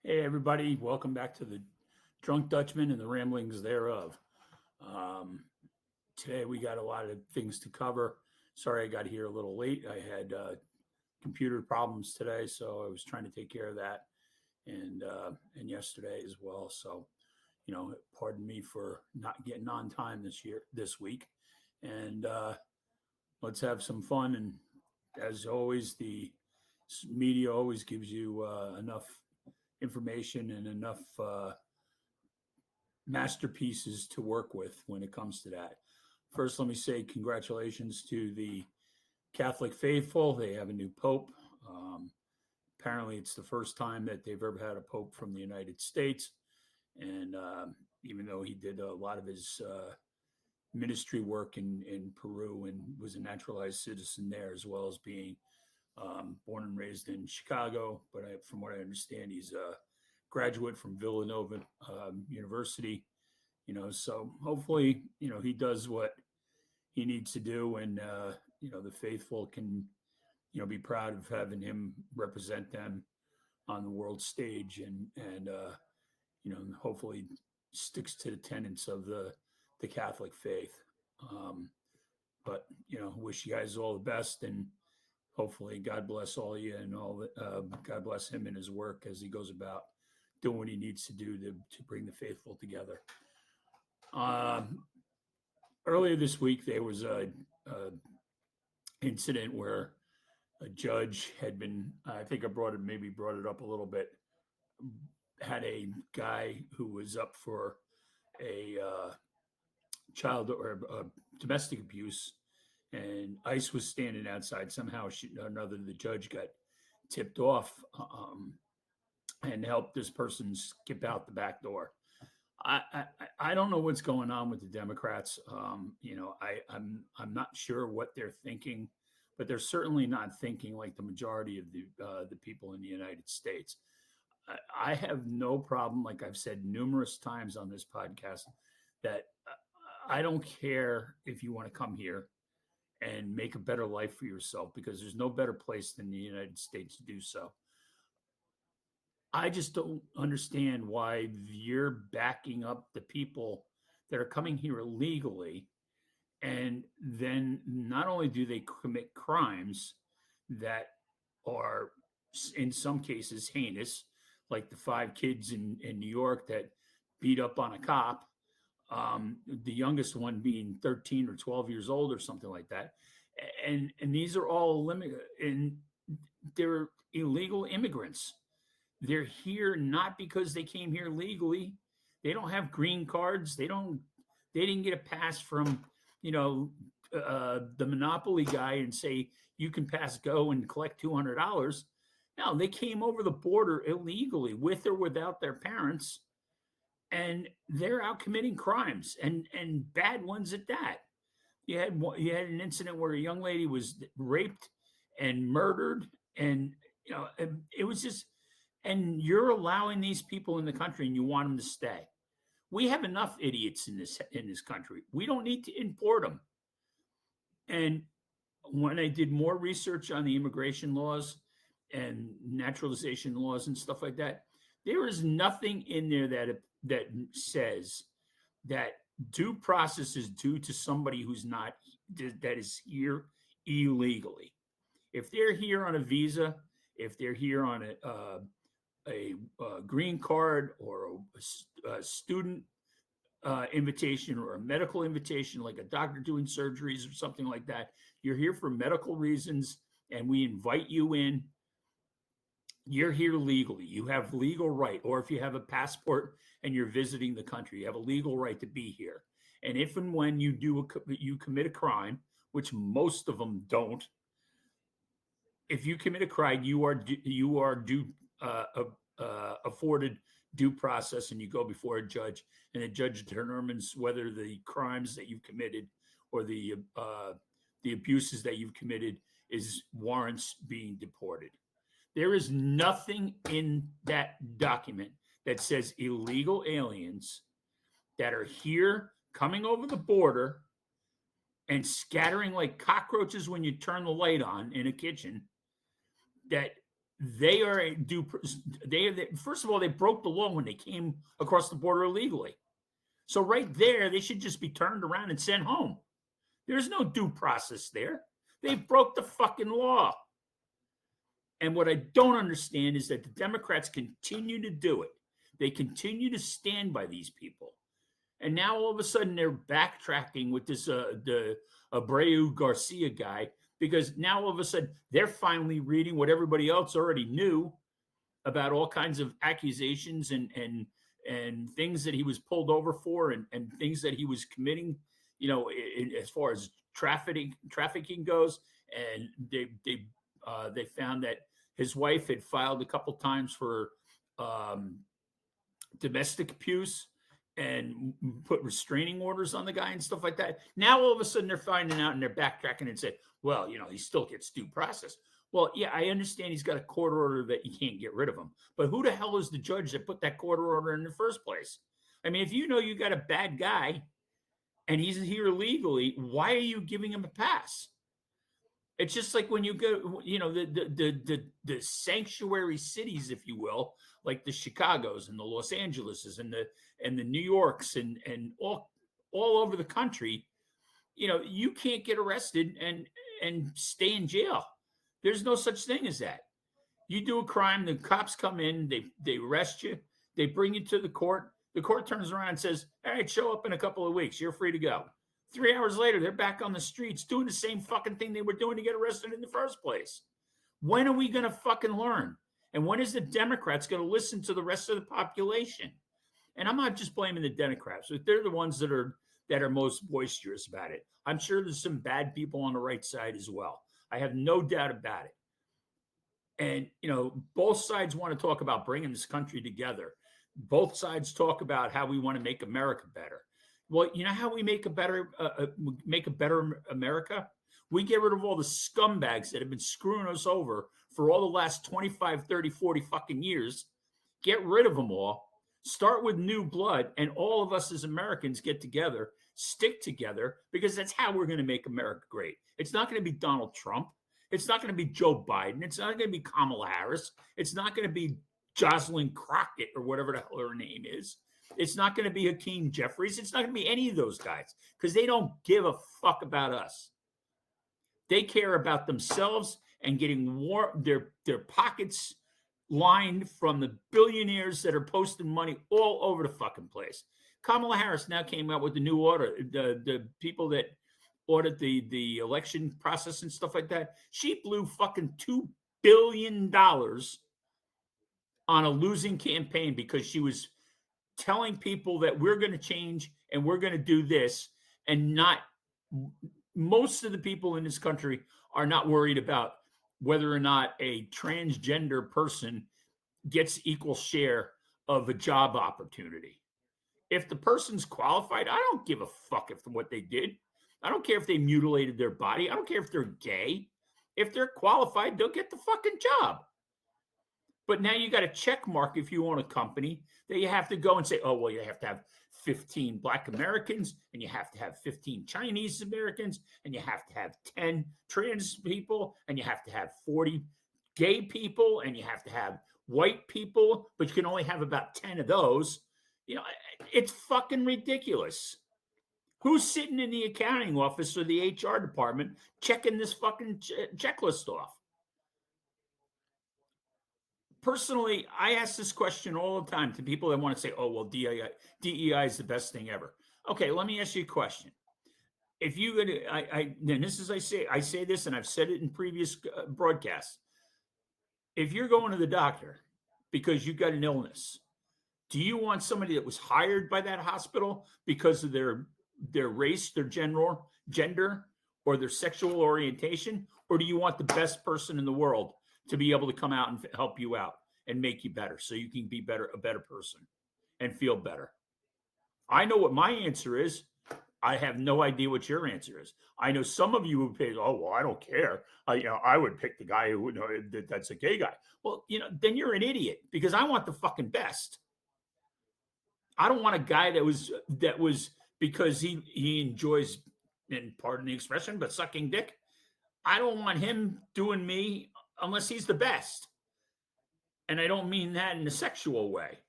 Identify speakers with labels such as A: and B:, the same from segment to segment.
A: Hey, everybody, welcome back to the Drunk Dutchman and the ramblings thereof. Um, Today, we got a lot of things to cover. Sorry I got here a little late. I had computer problems today, so I was trying to take care of that and yesterday as well. So, pardon me for not getting on time this week. And let's have some fun. And as always, the media always gives you enough information and enough masterpieces to work with when it comes to that. First, let me say congratulations to the Catholic faithful. They have a new pope. Um, Apparently, it's the first time that they've ever had a pope from the United States. And even though he did a lot of his ministry work in Peru and was a naturalized citizen there, as well as being born and raised in Chicago, but from what I understand, he's a graduate from Villanova University. So hopefully, he does what he needs to do, and the faithful can, be proud of having him represent them on the world stage, and hopefully sticks to the tenets of the Catholic faith. Um, but wish you guys all the best, and hopefully God bless all of you, and God bless him in his work as he goes about doing what he needs to do to bring the faithful together. Um, Earlier this week, there was a incident where a judge had been, I think I brought it up a little bit, had a guy who was up for a child or domestic abuse, and ICE was standing outside. Somehow, another the judge got tipped off and helped this person skip out the back door. I don't know what's going on with the Democrats. I'm not sure what they're thinking, but they're certainly not thinking like the majority of the people in the United States. I have no problem, like I've said numerous times on this podcast, that I don't care if you want to come here and make a better life for yourself, because there's no better place than the United States to do so. I just don't understand why you're backing up the people that are coming here illegally. And then not only do they commit crimes that are, in some cases, heinous, like the five kids in New York that beat up on a cop, the youngest one being 13 or 12 years old or something like that. And these are all and they're illegal immigrants. They're here not because they came here legally. They don't have green cards. They didn't get a pass from, the monopoly guy and say you can pass go and collect $200. No, they came over the border illegally with or without their parents, and they're out committing crimes, and bad ones at that. You had an incident where a young lady was raped and murdered, and it was just, and you're allowing these people in the country and you want them to stay. We have enough idiots in this country. We don't need to import them. And when I did more research on the immigration laws and naturalization laws and stuff like that, there is nothing in there that says that due process is due to somebody who's not, that is here illegally. If they're here on a visa, if they're here on a green card or a student invitation or a medical invitation, like a doctor doing surgeries or something like that, you're here for medical reasons and we invite you in. You're here legally. You have legal right. Or if you have a passport and you're visiting the country, you have a legal right to be here. And if and when you commit a crime, which most of them don't, if you commit a crime, afforded due process, and you go before a judge, and the judge determines whether the crimes that you've committed or the abuses that you've committed is warrants being deported. There is nothing in that document that says illegal aliens that are here coming over the border and scattering like cockroaches when you turn the light on in a kitchen, that they are a due. First of all, they broke the law when they came across the border illegally. So right there, they should just be turned around and sent home. There's no due process there. They broke the fucking law. And what I don't understand is that the Democrats continue to do it. They continue to stand by these people. And now all of a sudden they're backtracking with this the Abreu Garcia guy, because now all of a sudden they're finally reading what everybody else already knew about all kinds of accusations and things that he was pulled over for, and things that he was committing, as far as trafficking goes. And they found that his wife had filed a couple times for domestic abuse and put restraining orders on the guy and stuff like that. Now all of a sudden they're finding out and they're backtracking and say, well, he still gets due process. Well, yeah, I understand he's got a court order that you can't get rid of him, but who the hell is the judge that put that court order in the first place? I mean, if you know you got a bad guy and he's here legally, why are you giving him a pass? It's just like when you go, the sanctuary cities, if you will, like the Chicagos and the Los Angeleses and the New Yorks and all over the country. You can't get arrested and stay in jail. There's no such thing as that. You do a crime, the cops come in, they arrest you, they bring you to the court. The court turns around and says, all right, show up in a couple of weeks. You're free to go. 3 hours later, they're back on the streets doing the same fucking thing they were doing to get arrested in the first place. When are we going to fucking learn? And when is the Democrats going to listen to the rest of the population? And I'm not just blaming the Democrats, but they're the ones that are most boisterous about it. I'm sure there's some bad people on the right side as well. I have no doubt about it. And, both sides want to talk about bringing this country together. Both sides talk about how we want to make America better. Well, you know how we make a better America? We get rid of all the scumbags that have been screwing us over for all the last 25, 30, 40 fucking years. Get rid of them all. Start with new blood, and all of us as Americans get together, stick together, because that's how we're going to make America great. It's not going to be Donald Trump. It's not going to be Joe Biden. It's not going to be Kamala Harris. It's not going to be Jocelyn Crockett or whatever the hell her name is. It's not going to be Hakeem Jeffries. It's not going to be any of those guys, because they don't give a fuck about us. They care about themselves and getting their pockets lined from the billionaires that are posting money all over the fucking place. Kamala Harris now came out with the new order. The people that audit the election process and stuff like that, she blew fucking $2 billion on a losing campaign because she was telling people that we're going to change and we're going to do this, and not most of the people in this country are not worried about whether or not a transgender person gets equal share of a job opportunity. If the person's qualified, I don't give a fuck what they did. I don't care if they mutilated their body. I don't care if they're gay. If they're qualified, they'll get the fucking job. But now you got a check mark if you own a company that you have to go and say, oh, well, you have to have 15 Black Americans, and you have to have 15 Chinese Americans, and you have to have 10 trans people, and you have to have 40 gay people, and you have to have white people, but you can only have about 10 of those. It's fucking ridiculous. Who's sitting in the accounting office or the HR department checking this fucking checklist off? Personally, I ask this question all the time to people that want to say, oh, well, DEI is the best thing ever. Okay, let me ask you a question. If you go to, then this is, I say this, and I've said it in previous broadcasts. If you're going to the doctor because you've got an illness, do you want somebody that was hired by that hospital because of their race, their gender, or their sexual orientation? Or do you want the best person in the world to be able to come out and help you out and make you better so you can be a better person and feel better? I know what my answer is. I have no idea what your answer is. I know some of you would say, oh, well, I don't care. I would pick the guy who that's a gay guy. Well, then you're an idiot, because I want the fucking best. I don't want a guy that was because he enjoys, and pardon the expression, but sucking dick. I don't want him doing me unless he's the best. And I don't mean that in a sexual way.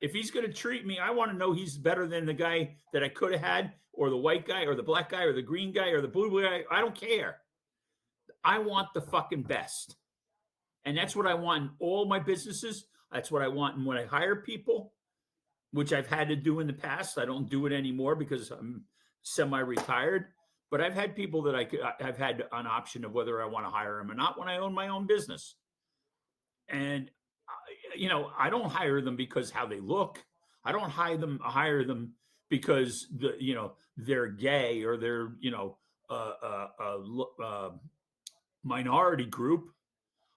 A: If he's going to treat me, I want to know he's better than the guy that I could have had, or the white guy, or the black guy, or the green guy, or the blue guy. I don't care. I want the fucking best. And that's what I want in all my businesses. That's what I want when I hire people, which I've had to do in the past. I don't do it anymore because I'm semi-retired. But I've had people that I've had an option of whether I want to hire them or not when I own my own business. And I don't hire them because how they look. I don't hire them because they're gay or they're minority group.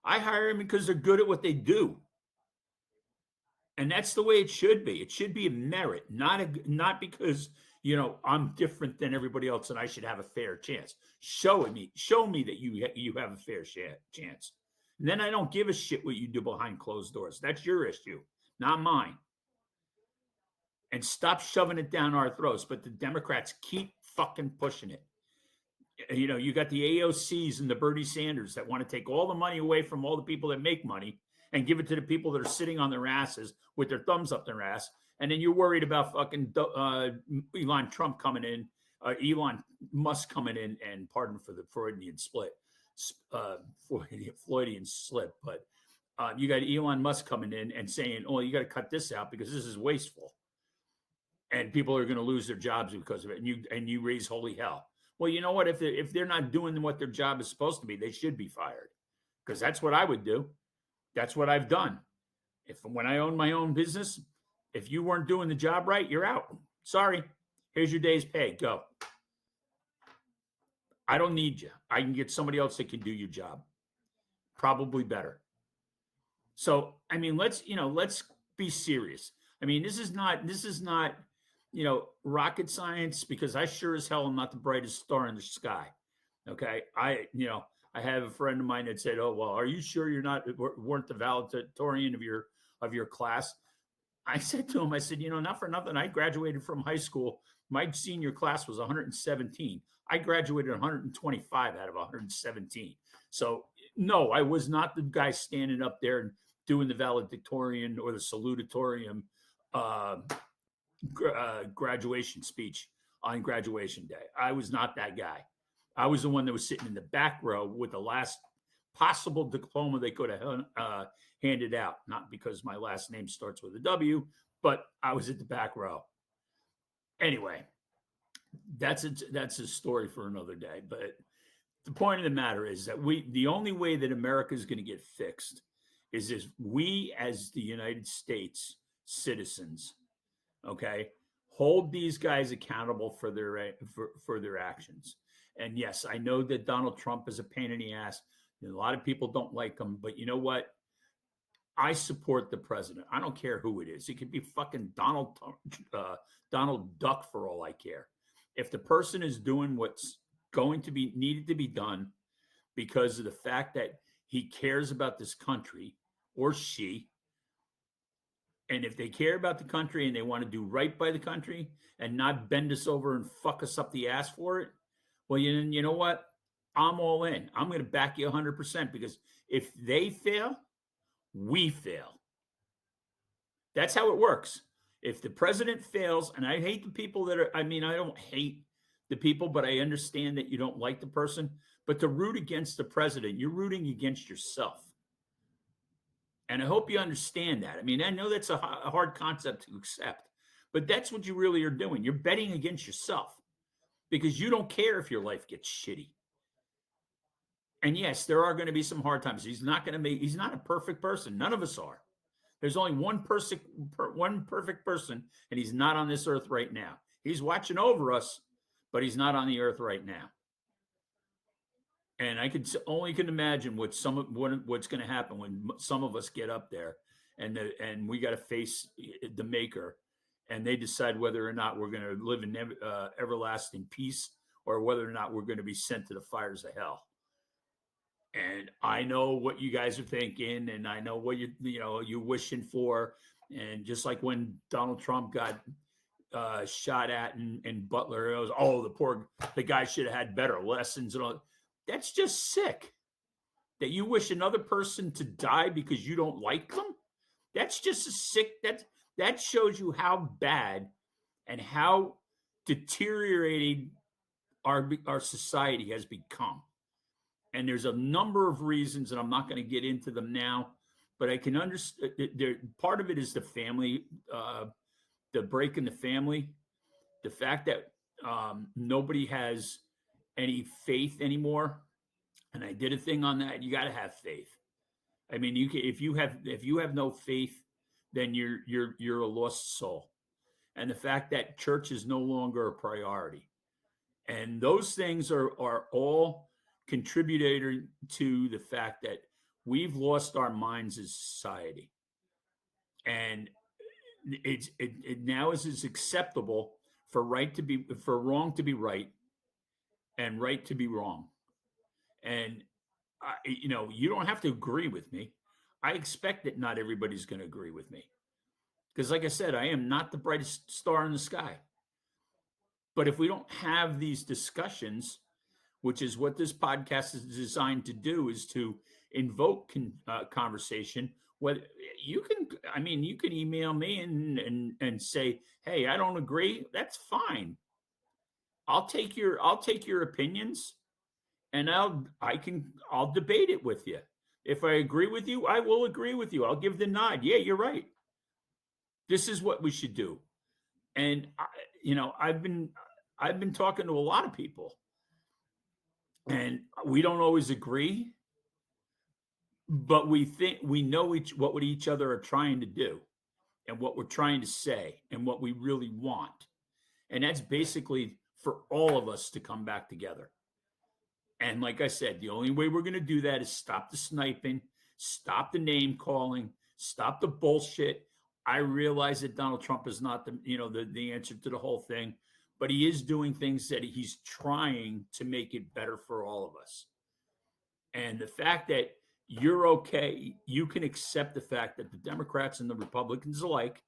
A: I hire them because they're good at what they do. And that's the way it should be. It should be a merit, not because I'm different than everybody else and I should have a fair chance. Show me that you have a fair chance. And then I don't give a shit what you do behind closed doors. That's your issue, not mine. And stop shoving it down our throats. But the Democrats keep fucking pushing it. You got the AOCs and the Bernie Sanders that want to take all the money away from all the people that make money and give it to the people that are sitting on their asses with their thumbs up their ass. And then you're worried about fucking Elon Trump coming in, Elon Musk coming in, and pardon for the Freudian slip. But you got Elon Musk coming in and saying, "Oh, you got to cut this out because this is wasteful, and people are going to lose their jobs because of it." And you raise holy hell. Well, you know what? If they're not doing what their job is supposed to be, they should be fired, because that's what I would do. That's what I've done. When I own my own business, if you weren't doing the job right, you're out. Sorry. Here's your day's pay. Go. I don't need you. I can get somebody else that can do your job. Probably better. So, I mean, let's be serious. I mean, this is not, rocket science, because I sure as hell am not the brightest star in the sky. Okay. I have a friend of mine that said, "Oh, well, are you sure weren't the valedictorian of your class?" I said to him, not for nothing. I graduated from high school. My senior class was 117. I graduated 125 out of 117. So no, I was not the guy standing up there and doing the valedictorian or the salutatorium graduation speech on graduation day. I was not that guy. I was the one that was sitting in the back row with the last possible diploma they could have handed out. Not because my last name starts with a W, but I was at the back row. Anyway, that's a story for another day. But the point of the matter is that the only way that America is going to get fixed is if we, as the United States citizens, okay, hold these guys accountable for their actions. And yes, I know that Donald Trump is a pain in the ass. A lot of people don't like him, but you know what? I support the president. I don't care who it is. It could be fucking Donald Duck for all I care. If the person is doing what's going to be needed to be done because of the fact that he cares about this country, or she, and if they care about the country and they want to do right by the country and not bend us over and fuck us up the ass for it, well, you know what? I'm all in. I'm going to back you 100%, because if they fail, we fail. That's how it works. If the president fails, and I hate the people that are, I don't hate the people, but I understand that you don't like the person. But to root against the president, you're rooting against yourself. And I hope you understand that. I know that's a hard concept to accept, but that's what you really are doing. You're betting against yourself because you don't care if your life gets shitty. And yes, there are going to be some hard times. He's not a perfect person. None of us are. There's only one perfect person, and he's not on this earth right now. He's watching over us, but he's not on the earth right now. And I only can imagine what's going to happen when some of us get up there and we got to face the maker, and they decide whether or not we're going to live in everlasting peace, or whether or not we're going to be sent to the fires of hell. And I know what you guys are thinking, and I know what you're wishing for. And just like when Donald Trump got shot at in Butler, it was, the guy should have had better lessons and all. That's just sick. That you wish another person to die because you don't like them. That's just a sick. That shows you how bad and how deteriorating our society has become. And there's a number of reasons, and I'm not going to get into them now, but I can understand. Part of it is the family, the break in the family, the fact that nobody has any faith anymore. And I did a thing on that. You got to have faith. I mean, you can, if you have no faith, then you're a lost soul. And the fact that church is no longer a priority, and those things are all contributor to the fact that we've lost our minds as society, and it now is acceptable for wrong to be right and right to be wrong. And you don't have to agree with me. I expect that not everybody's going to agree with me because, like I said, I am not the brightest star in the sky. But if we don't have these discussions, which is what this podcast is designed to do, is to invoke conversation. Whether you can email me and say, "Hey, I don't agree." That's fine. I'll take your opinions, and I'll debate it with you. If I agree with you, I will agree with you. I'll give the nod. Yeah, you're right. This is what we should do. And I've been talking to a lot of people, and we don't always agree, but we think we know what each other are trying to do, and what we're trying to say, and what we really want. And that's basically for all of us to come back together. And like I said, the only way we're going to do that is stop the sniping, stop the name calling, stop the bullshit. I realize that Donald Trump is not the answer to the whole thing, but he is doing things that he's trying to make it better for all of us. And the fact that you're okay, you can accept the fact that the Democrats and the Republicans alike,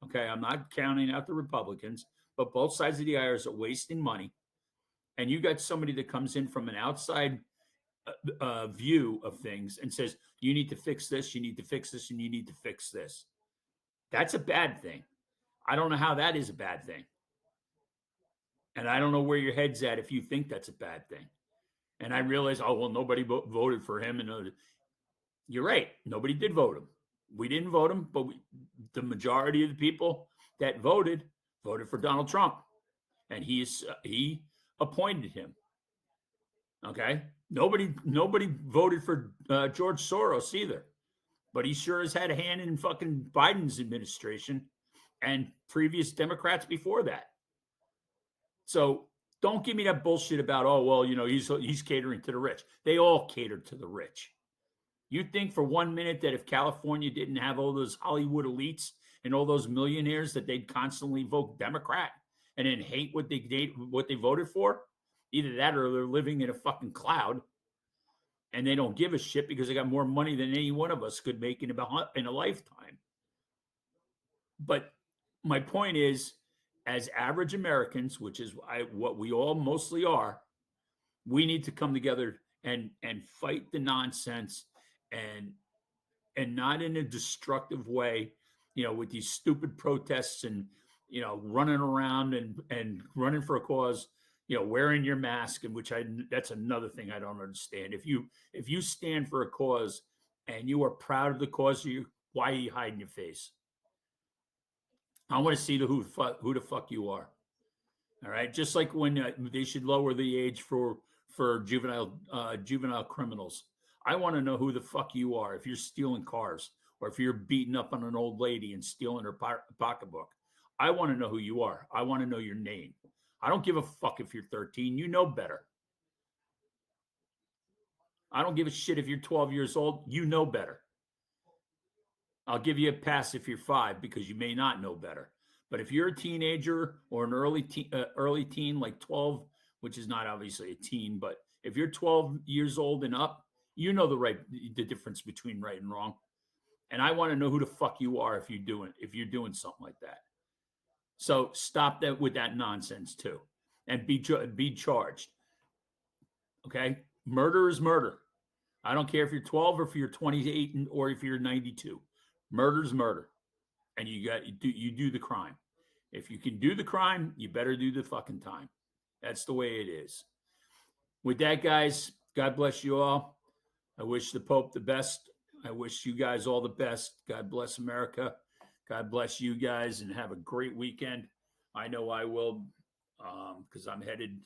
A: okay, I'm not counting out the Republicans, but both sides of the aisle are wasting money. And you got somebody that comes in from an outside view of things and says, you need to fix this, you need to fix this, and you need to fix this. That's a bad thing. I don't know how that is a bad thing. And I don't know where your head's at if you think that's a bad thing. And I realize, nobody voted for him. And you're right. Nobody did vote him. We didn't vote him, but the majority of the people that voted for Donald Trump. And he appointed him. Okay. Nobody voted for George Soros either, but he sure has had a hand in fucking Biden's administration and previous Democrats before that. So don't give me that bullshit about, he's catering to the rich. They all cater to the rich. You think for 1 minute that if California didn't have all those Hollywood elites and all those millionaires that they'd constantly vote Democrat and then hate what they voted for? Either that or they're living in a fucking cloud and they don't give a shit because they got more money than any one of us could make in a lifetime. But my point is, as average Americans, which is what we all mostly are, we need to come together and fight the nonsense and not in a destructive way, with these stupid protests and, running around and running for a cause, wearing your mask, and that's another thing I don't understand. If you stand for a cause and you are proud of the cause, why are you hiding your face? I want to see who the fuck you are. All right. Just like when they should lower the age for juvenile criminals. I want to know who the fuck you are. If you're stealing cars or if you're beating up on an old lady and stealing her pocketbook, I want to know who you are. I want to know your name. I don't give a fuck if you're 13. You know better. I don't give a shit if you're 12 years old. You know better. I'll give you a pass if you're 5 because you may not know better. But if you're a teenager or an early teen, like 12, which is not obviously a teen, but if you're 12 years old and up, you know the difference between right and wrong. And I want to know who the fuck you are if you're doing something like that. So stop that with that nonsense too, and be charged. Okay, murder is murder. I don't care if you're 12 or if you're 28 or if you're 92. Murder's murder, and you do the crime. If you can do the crime, you better do the fucking time. That's the way it is. With that, guys, God bless you all. I wish the Pope the best. I wish you guys all the best. God bless America. God bless you guys, and have a great weekend. I know I will, because I'm headed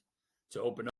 A: to open up.